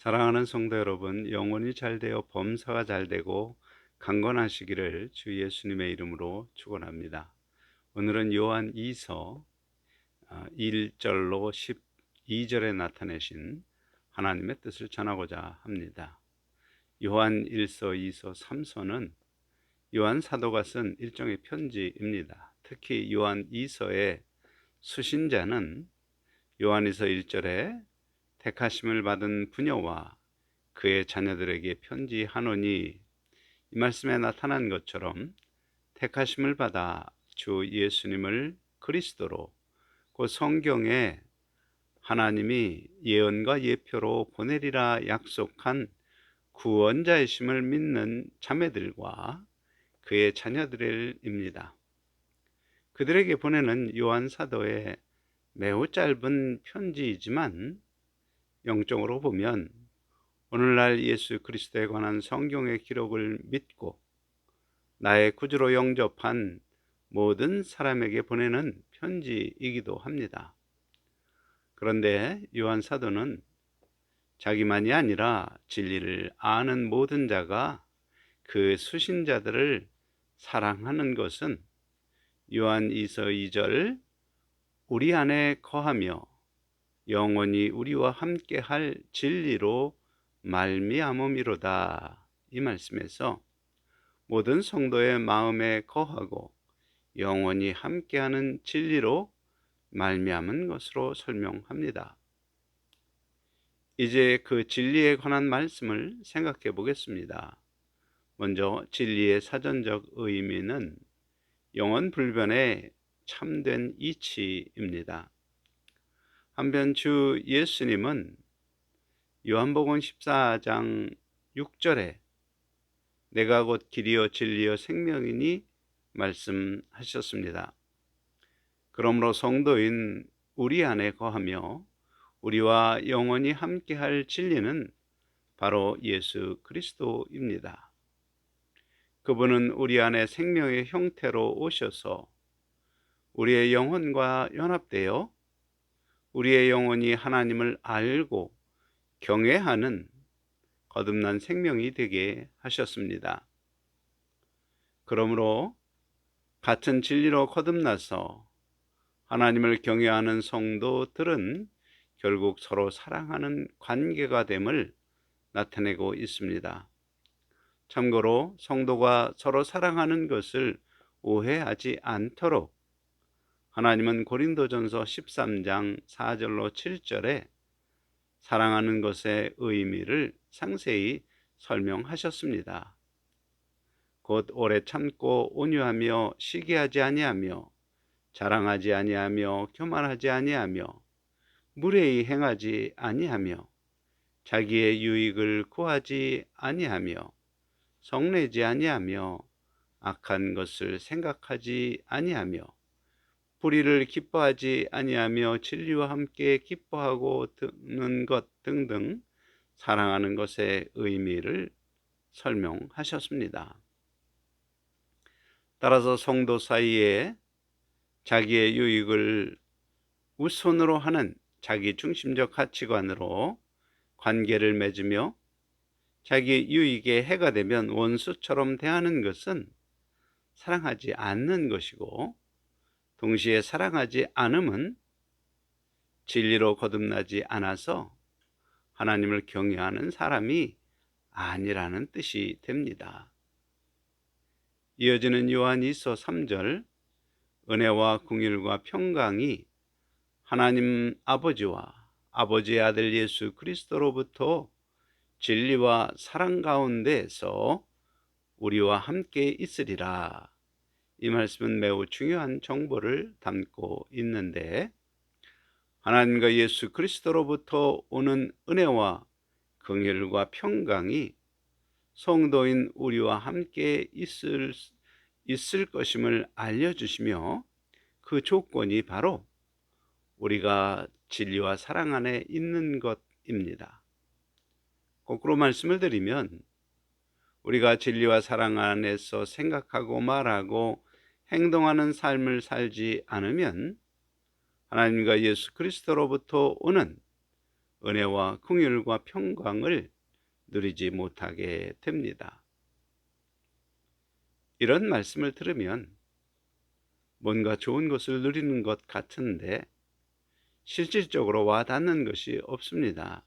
사랑하는 성도 여러분, 영혼이 잘 되어 범사가 잘 되고 강건하시기를 주 예수님의 이름으로 축원합니다. 오늘은 요한 2서 1절로 12절에 나타내신 하나님의 뜻을 전하고자 합니다. 요한 1서, 2서, 3서는 요한 사도가 쓴 일종의 편지입니다. 특히 요한 2서의 수신자는 요한일서 1절에 택하심을 받은 부녀와 그의 자녀들에게 편지하노니, 이 말씀에 나타난 것처럼 택하심을 받아 주 예수님을 그리스도로, 그 성경에 하나님이 예언과 예표로 보내리라 약속한 구원자이심을 믿는 자매들과 그의 자녀들입니다. 그들에게 보내는 요한 사도의 매우 짧은 편지이지만 영적으로 보면 오늘날 예수 그리스도에 관한 성경의 기록을 믿고 나의 구주로 영접한 모든 사람에게 보내는 편지이기도 합니다. 그런데 요한 사도는 자기만이 아니라 진리를 아는 모든 자가 그 수신자들을 사랑하는 것은 요한 2서 2절 우리 안에 거하며 영원히 우리와 함께할 진리로 말미암음이로다, 이 말씀에서 모든 성도의 마음에 거하고 영원히 함께하는 진리로 말미암은 것으로 설명합니다. 이제 그 진리에 관한 말씀을 생각해 보겠습니다. 먼저 진리의 사전적 의미는 영원 불변의 참된 이치입니다. 한편 주 예수님은 요한복음 14장 6절에 내가 곧 길이요 진리요 생명이니 말씀하셨습니다. 그러므로 성도인 우리 안에 거하며 우리와 영원히 함께할 진리는 바로 예수 그리스도입니다. 그분은 우리 안에 생명의 형태로 오셔서 우리의 영혼과 연합되어 우리의 영혼이 하나님을 알고 경외하는 거듭난 생명이 되게 하셨습니다. 그러므로 같은 진리로 거듭나서 하나님을 경외하는 성도들은 결국 서로 사랑하는 관계가 됨을 나타내고 있습니다. 참고로 성도가 서로 사랑하는 것을 오해하지 않도록 하나님은 고린도전서 13장 4절로 7절에 사랑하는 것의 의미를 상세히 설명하셨습니다. 곧 오래 참고 온유하며 시기하지 아니하며 자랑하지 아니하며 교만하지 아니하며 무례히 행하지 아니하며 자기의 유익을 구하지 아니하며 성내지 아니하며 악한 것을 생각하지 아니하며 불의를 기뻐하지 아니하며 진리와 함께 기뻐하고 듣는 것 등등 사랑하는 것의 의미를 설명하셨습니다. 따라서 성도 사이에 자기의 유익을 우선으로 하는 자기 중심적 가치관으로 관계를 맺으며 자기 유익에 해가 되면 원수처럼 대하는 것은 사랑하지 않는 것이고, 동시에 사랑하지 않음은 진리로 거듭나지 않아서 하나님을 경외하는 사람이 아니라는 뜻이 됩니다. 이어지는 요한 2서 3절 은혜와 긍휼과 평강이 하나님 아버지와 아버지의 아들 예수 그리스도로부터 진리와 사랑 가운데에서 우리와 함께 있으리라, 이 말씀은 매우 중요한 정보를 담고 있는데, 하나님과 예수 그리스도로부터 오는 은혜와 긍휼과 평강이 성도인 우리와 함께 있을 것임을 알려주시며, 그 조건이 바로 우리가 진리와 사랑 안에 있는 것입니다. 거꾸로 말씀을 드리면 우리가 진리와 사랑 안에서 생각하고 말하고 행동하는 삶을 살지 않으면 하나님과 예수 그리스도로부터 오는 은혜와 긍휼과 평강을 누리지 못하게 됩니다. 이런 말씀을 들으면 뭔가 좋은 것을 누리는 것 같은데 실질적으로 와닿는 것이 없습니다.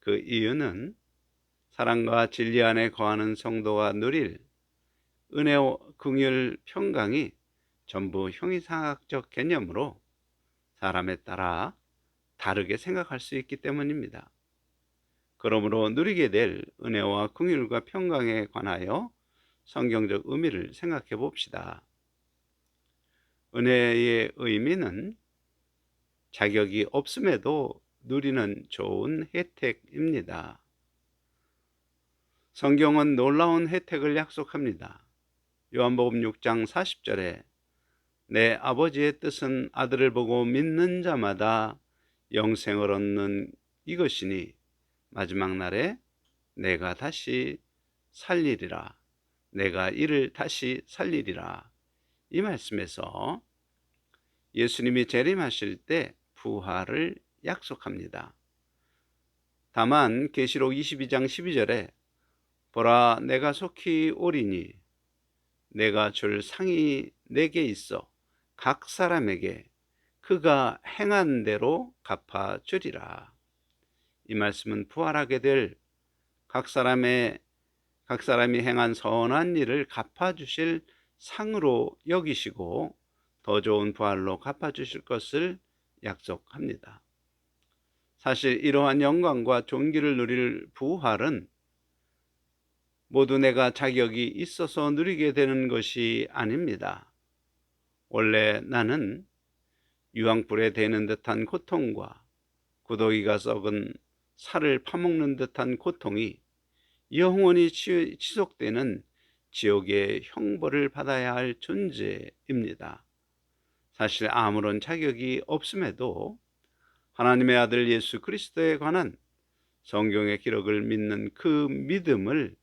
그 이유는 사랑과 진리 안에 거하는 성도가 누릴 은혜와 긍휼 평강이 전부 형이상학적 개념으로 사람에 따라 다르게 생각할 수 있기 때문입니다. 그러므로 누리게 될 은혜와 긍휼과 평강에 관하여 성경적 의미를 생각해 봅시다. 은혜의 의미는 자격이 없음에도 누리는 좋은 혜택입니다. 성경은 놀라운 혜택을 약속합니다. 요한복음 6장 40절에 내 아버지의 뜻은 아들을 보고 믿는 자마다 영생을 얻는 이것이니 마지막 날에 내가 다시 살리리라. 내가 이를 다시 살리리라. 이 말씀에서 예수님이 재림하실 때 부활을 약속합니다. 다만 계시록 22장 12절에 보라 내가 속히 오리니 내가 줄 상이 내게 있어 각 사람에게 그가 행한 대로 갚아주리라. 이 말씀은 부활하게 될 각 사람이 행한 선한 일을 갚아주실 상으로 여기시고 더 좋은 부활로 갚아주실 것을 약속합니다. 사실 이러한 영광과 존귀를 누릴 부활은 모두 내가 자격이 있어서 누리게 되는 것이 아닙니다. 원래 나는 유황불에 데는 듯한 고통과 구더기가 썩은 살을 파먹는 듯한 고통이 영원히 지속되는 지옥의 형벌을 받아야 할 존재입니다. 사실 아무런 자격이 없음에도 하나님의 아들 예수 그리스도에 관한 성경의 기록을 믿는 그 믿음을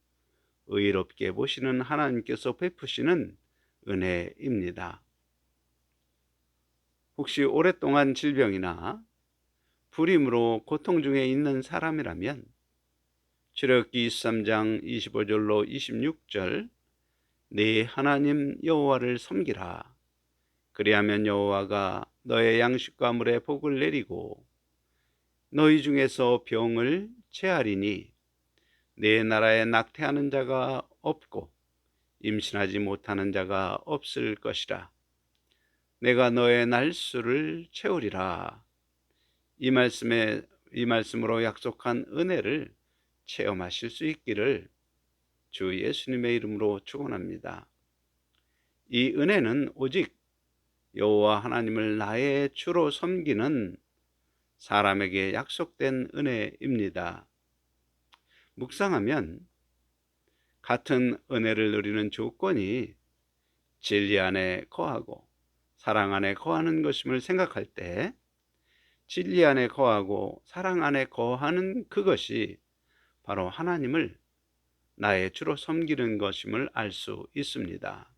의롭게 보시는 하나님께서 베푸시는 은혜입니다. 혹시 오랫동안 질병이나 불임으로 고통 중에 있는 사람이라면 출애굽기 23장 25절로 26절 네 하나님 여호와를 섬기라. 그리하면 여호와가 너의 양식과 물에 복을 내리고 너희 중에서 병을 체하리니 네 나라에 낙태하는 자가 없고 임신하지 못하는 자가 없을 것이라. 내가 너의 날수를 채우리라. 이 말씀으로 약속한 은혜를 체험하실 수 있기를 주 예수님의 이름으로 축원합니다. 이 은혜는 오직 여호와 하나님을 나의 주로 섬기는 사람에게 약속된 은혜입니다. 묵상하면 같은 은혜를 누리는 조건이 진리 안에 거하고 사랑 안에 거하는 것임을 생각할 때 진리 안에 거하고 사랑 안에 거하는 그것이 바로 하나님을 나의 주로 섬기는 것임을 알 수 있습니다.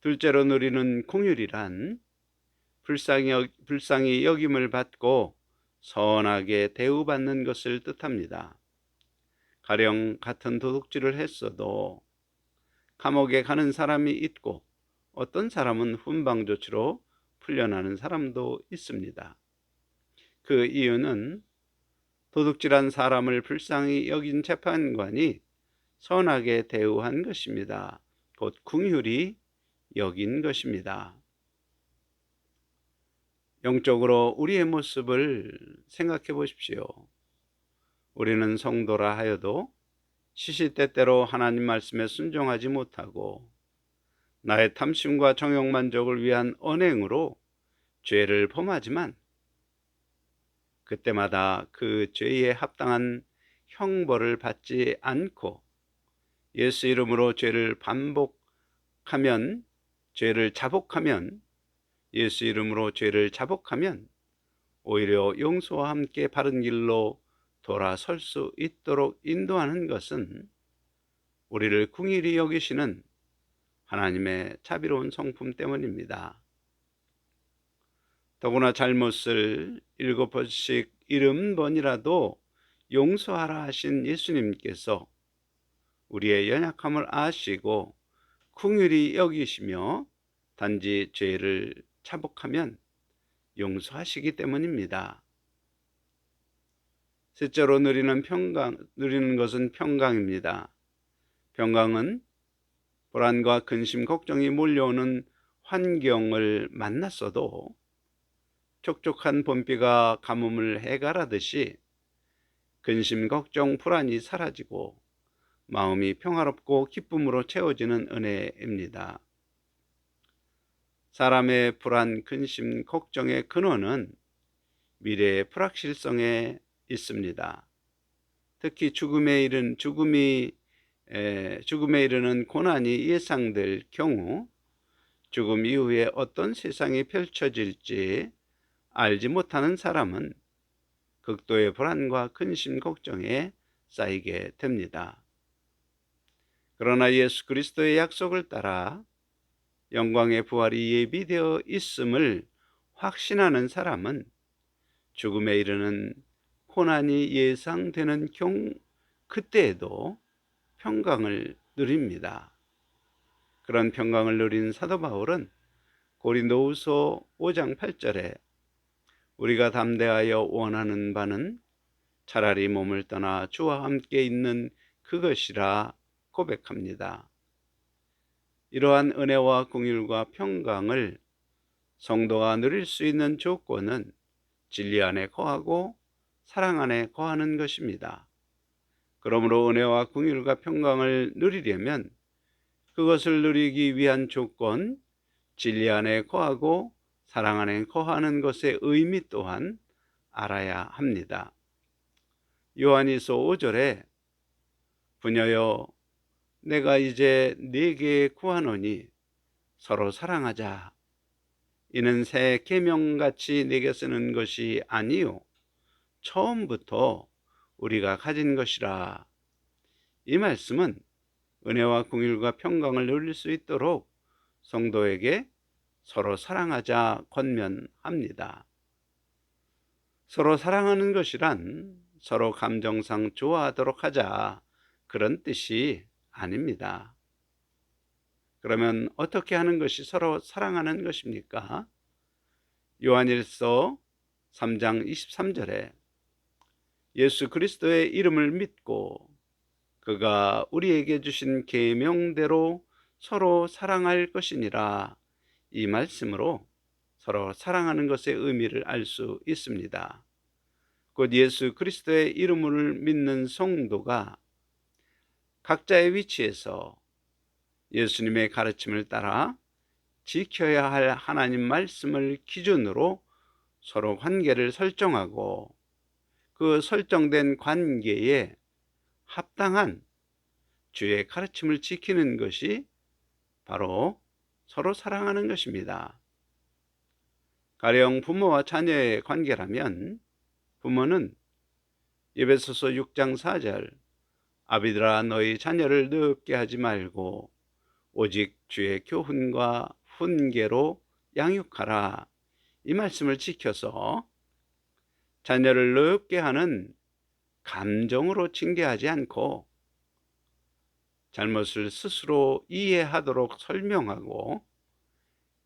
둘째로 누리는 긍휼이란 불쌍히 여김을 받고 선하게 대우받는 것을 뜻합니다. 가령 같은 도둑질을 했어도 감옥에 가는 사람이 있고 어떤 사람은 훈방 조치로 풀려나는 사람도 있습니다. 그 이유는 도둑질한 사람을 불쌍히 여긴 재판관이 선하게 대우한 것입니다. 곧 긍휼히 여긴 것입니다. 영적으로 우리의 모습을 생각해 보십시오. 우리는 성도라 하여도 시시때때로 하나님 말씀에 순종하지 못하고 나의 탐심과 정욕만족을 위한 언행으로 죄를 범하지만 그때마다 그 죄에 합당한 형벌을 받지 않고 예수 이름으로 죄를 자복하면 예수 이름으로 죄를 자복하면 오히려 용서와 함께 바른 길로 돌아설 수 있도록 인도하는 것은 우리를 긍휼히 여기시는 하나님의 자비로운 성품 때문입니다. 더구나 잘못을 7번씩 1원번이라도 용서하라 하신 예수님께서 우리의 연약함을 아시고 긍휼히 여기시며 단지 죄를 차복하면 용서하시기 때문입니다. 셋째로 누리는 것은 평강입니다. 평강은 불안과 근심, 걱정이 몰려오는 환경을 만났어도 촉촉한 봄비가 가뭄을 해갈하듯이 근심, 걱정, 불안이 사라지고 마음이 평화롭고 기쁨으로 채워지는 은혜입니다. 사람의 불안, 근심, 걱정의 근원은 미래의 불확실성에 있습니다. 특히 죽음에 이르는 고난이 예상될 경우 죽음 이후에 어떤 세상이 펼쳐질지 알지 못하는 사람은 극도의 불안과 근심, 걱정에 쌓이게 됩니다. 그러나 예수 그리스도의 약속을 따라 영광의 부활이 예비되어 있음을 확신하는 사람은 죽음에 이르는 고난이 예상되는 그때에도 평강을 누립니다. 그런 평강을 누린 사도 바울은 고린도후서 5장 8절에 우리가 담대하여 원하는 바는 차라리 몸을 떠나 주와 함께 있는 그것이라 고백합니다. 이러한 은혜와 긍휼과 평강을 성도가 누릴 수 있는 조건은 진리 안에 거하고 사랑 안에 거하는 것입니다. 그러므로 은혜와 긍휼과 평강을 누리려면 그것을 누리기 위한 조건, 진리 안에 거하고 사랑 안에 거하는 것의 의미 또한 알아야 합니다. 요한일서 5절에 부녀여 내가 이제 네게 구하노니 서로 사랑하자. 이는 새 계명같이 내게 쓰는 것이 아니요 처음부터 우리가 가진 것이라. 이 말씀은 은혜와 긍휼과 평강을 누릴 수 있도록 성도에게 서로 사랑하자 권면합니다. 서로 사랑하는 것이란 서로 감정상 좋아하도록 하자 그런 뜻이 아닙니다. 그러면 어떻게 하는 것이 서로 사랑하는 것입니까? 요한일서 3장 23절에 예수 그리스도의 이름을 믿고 그가 우리에게 주신 계명대로 서로 사랑할 것이니라. 이 말씀으로 서로 사랑하는 것의 의미를 알 수 있습니다. 곧 예수 그리스도의 이름을 믿는 성도가 각자의 위치에서 예수님의 가르침을 따라 지켜야 할 하나님 말씀을 기준으로 서로 관계를 설정하고 그 설정된 관계에 합당한 주의 가르침을 지키는 것이 바로 서로 사랑하는 것입니다. 가령 부모와 자녀의 관계라면 부모는 에베소서 6장 4절 아비들아 너희 자녀를 늦게 하지 말고 오직 주의 교훈과 훈계로 양육하라. 이 말씀을 지켜서 자녀를 늦게 하는 감정으로 징계하지 않고 잘못을 스스로 이해하도록 설명하고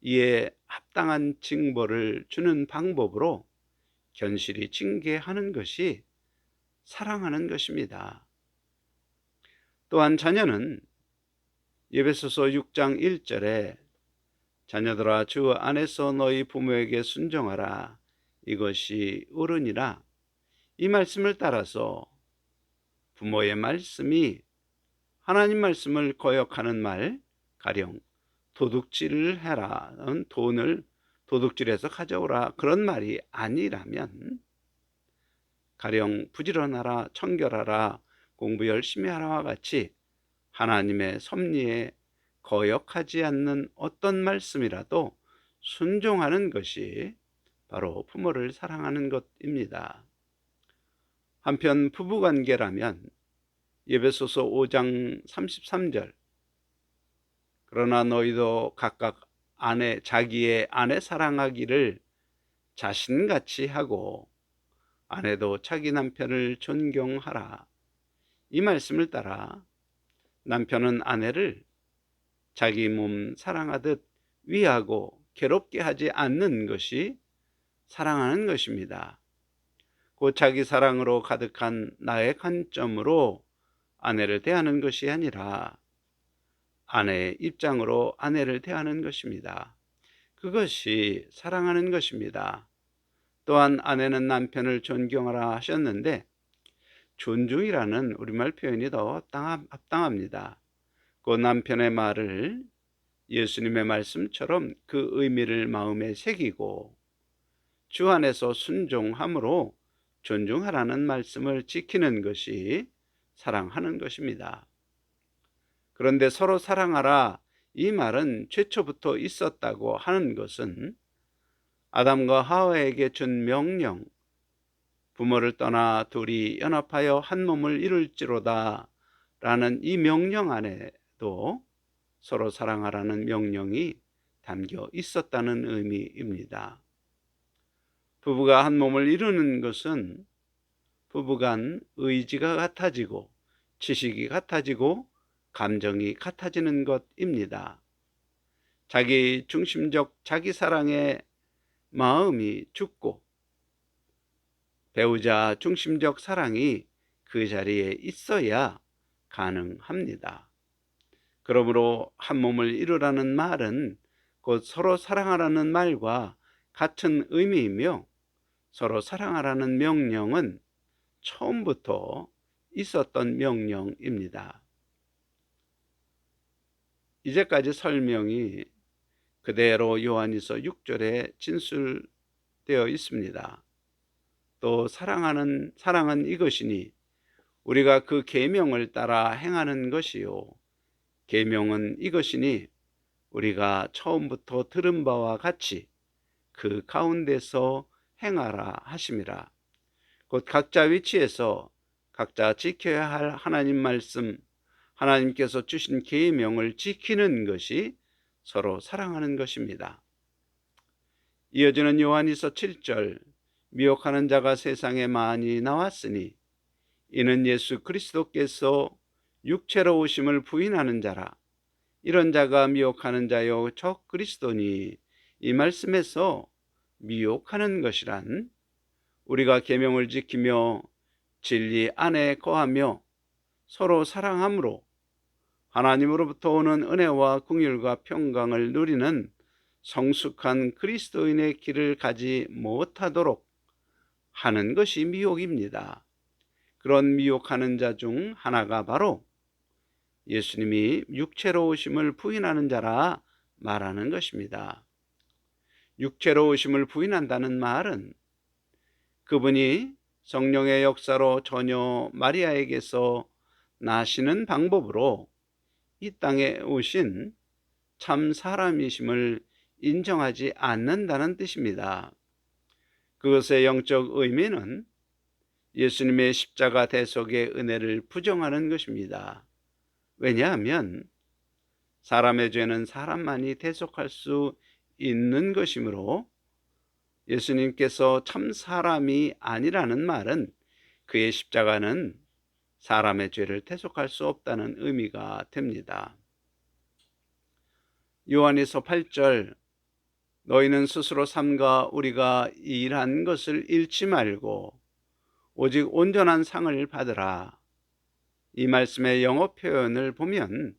이에 합당한 징벌을 주는 방법으로 견실히 징계하는 것이 사랑하는 것입니다. 또한 자녀는 에베소서 6장 1절에 자녀들아 주 안에서 너희 부모에게 순종하라. 이것이 옳으니라. 이 말씀을 따라서 부모의 말씀이 하나님 말씀을 거역하는 말, 가령 도둑질을 해라, 돈을 도둑질해서 가져오라 그런 말이 아니라면 가령 부지런하라, 청결하라, 공부 열심히 하라와 같이 하나님의 섭리에 거역하지 않는 어떤 말씀이라도 순종하는 것이 바로 부모를 사랑하는 것입니다. 한편 부부관계라면 에베소서 5장 33절 그러나 너희도 각각 자기의 아내 사랑하기를 자신같이 하고 아내도 자기 남편을 존경하라. 이 말씀을 따라 남편은 아내를 자기 몸 사랑하듯 위하고 괴롭게 하지 않는 것이 사랑하는 것입니다. 곧 자기 사랑으로 가득한 나의 관점으로 아내를 대하는 것이 아니라 아내의 입장으로 아내를 대하는 것입니다. 그것이 사랑하는 것입니다. 또한 아내는 남편을 존경하라 하셨는데 존중이라는 우리말 표현이 더 합당합니다. 그 남편의 말을 예수님의 말씀처럼 그 의미를 마음에 새기고 주 안에서 순종함으로 존중하라는 말씀을 지키는 것이 사랑하는 것입니다. 그런데 서로 사랑하라, 이 말은 최초부터 있었다고 하는 것은 아담과 하와에게 준 명령, 부모를 떠나 둘이 연합하여 한 몸을 이룰지로다 라는 이 명령 안에도 서로 사랑하라는 명령이 담겨 있었다는 의미입니다. 부부가 한 몸을 이루는 것은 부부간 의지가 같아지고 지식이 같아지고 감정이 같아지는 것입니다. 자기 중심적 자기 사랑의 마음이 죽고 배우자 중심적 사랑이 그 자리에 있어야 가능합니다. 그러므로 한 몸을 이루라는 말은 곧 서로 사랑하라는 말과 같은 의미이며 서로 사랑하라는 명령은 처음부터 있었던 명령입니다. 이제까지 설명이 그대로 요한일서 6절에 진술되어 있습니다. 또 사랑은 이것이니 우리가 그 계명을 따라 행하는 것이요 계명은 이것이니 우리가 처음부터 들은 바와 같이 그 가운데서 행하라 하심이라. 곧 각자 위치에서 각자 지켜야 할 하나님 말씀, 하나님께서 주신 계명을 지키는 것이 서로 사랑하는 것입니다. 이어지는 요한일서 7절, 미혹하는 자가 세상에 많이 나왔으니 이는 예수 그리스도께서 육체로 오심을 부인하는 자라. 이런 자가 미혹하는 자요 적 그리스도니. 이 말씀에서 미혹하는 것이란 우리가 계명을 지키며 진리 안에 거하며 서로 사랑함으로 하나님으로부터 오는 은혜와 긍휼과 평강을 누리는 성숙한 그리스도인의 길을 가지 못하도록 하는 것이 미혹입니다. 그런 미혹하는 자 중 하나가 바로 예수님이 육체로 오심을 부인하는 자라 말하는 것입니다. 육체로 오심을 부인한다는 말은 그분이 성령의 역사로 전혀 마리아에게서 나시는 방법으로 이 땅에 오신 참 사람이심을 인정하지 않는다는 뜻입니다. 그것의 영적 의미는 예수님의 십자가 대속의 은혜를 부정하는 것입니다. 왜냐하면 사람의 죄는 사람만이 대속할 수 있는 것이므로 예수님께서 참 사람이 아니라는 말은 그의 십자가는 사람의 죄를 대속할 수 없다는 의미가 됩니다. 요한일서 8절, 너희는 스스로 삼가 우리가 일한 것을 잃지 말고 오직 온전한 상을 받으라. 이 말씀의 영어 표현을 보면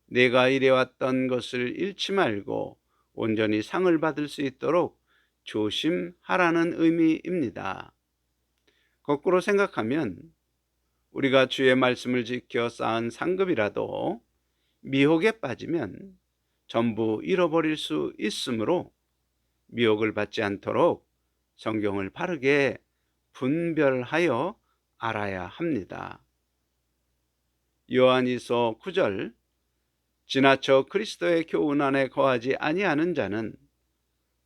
내가 일해왔던 것을 잃지 말고 온전히 상을 받을 수 있도록 조심하라는 의미입니다. 거꾸로 생각하면 우리가 주의 말씀을 지켜 쌓은 상급이라도 미혹에 빠지면 전부 잃어버릴 수 있으므로 미혹을 받지 않도록 성경을 바르게 분별하여 알아야 합니다. 요한일서 9절, 지나쳐 그리스도의 교훈 안에 거하지 아니하는 자는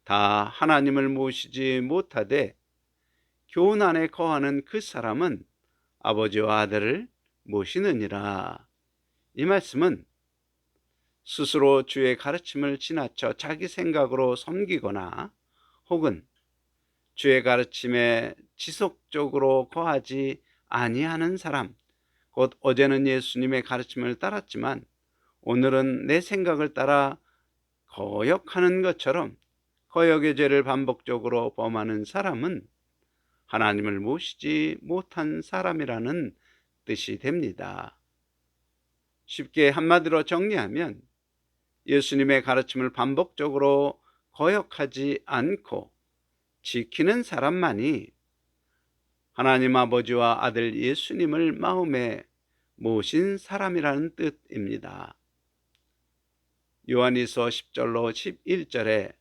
다 하나님을 모시지 못하되 교훈 안에 거하는 그 사람은 아버지와 아들을 모시느니라. 이 말씀은 스스로 주의 가르침을 지나쳐 자기 생각으로 섬기거나 혹은 주의 가르침에 지속적으로 거하지 아니하는 사람, 곧 어제는 예수님의 가르침을 따랐지만 오늘은 내 생각을 따라 거역하는 것처럼 거역의 죄를 반복적으로 범하는 사람은 하나님을 모시지 못한 사람이라는 뜻이 됩니다. 쉽게 한마디로 정리하면 예수님의 가르침을 반복적으로 거역하지 않고 지키는 사람만이 하나님 아버지와 아들 예수님을 마음에 모신 사람이라는 뜻입니다. 요한일서 10절로 11절에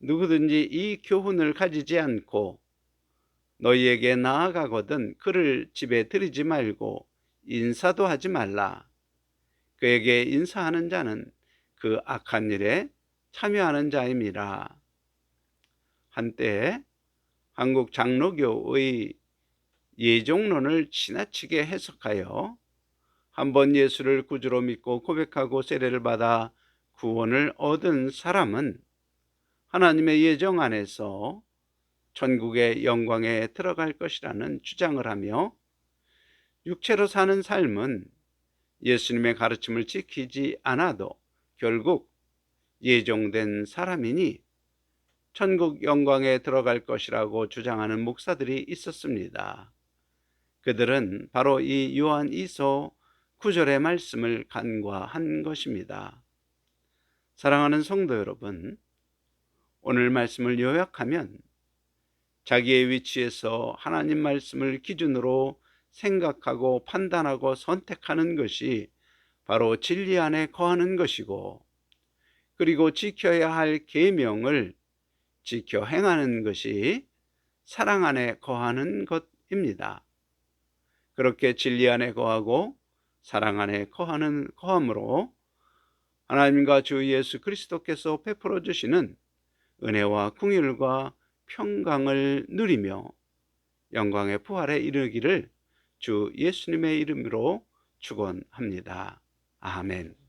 누구든지 이 교훈을 가지지 않고 너희에게 나아가거든 그를 집에 들이지 말고 인사도 하지 말라. 그에게 인사하는 자는 그 악한 일에 참여하는 자임이라. 한때 한국 장로교의 예종론을 지나치게 해석하여 한번 예수를 구주로 믿고 고백하고 세례를 받아 구원을 얻은 사람은 하나님의 예정 안에서 천국의 영광에 들어갈 것이라는 주장을 하며 육체로 사는 삶은 예수님의 가르침을 지키지 않아도 결국 예정된 사람이니 천국 영광에 들어갈 것이라고 주장하는 목사들이 있었습니다. 그들은 바로 이 요한 2서 9절의 말씀을 간과한 것입니다. 사랑하는 성도 여러분, 오늘 말씀을 요약하면 자기의 위치에서 하나님 말씀을 기준으로 생각하고 판단하고 선택하는 것이 바로 진리 안에 거하는 것이고, 그리고 지켜야 할 계명을 지켜 행하는 것이 사랑 안에 거하는 것입니다. 그렇게 진리 안에 거하고 사랑 안에 거함으로 하나님과 주 예수 그리스도께서 베풀어 주시는 은혜와 긍휼과 평강을 누리며 영광의 부활에 이르기를 주 예수님의 이름으로 축원합니다. 아멘.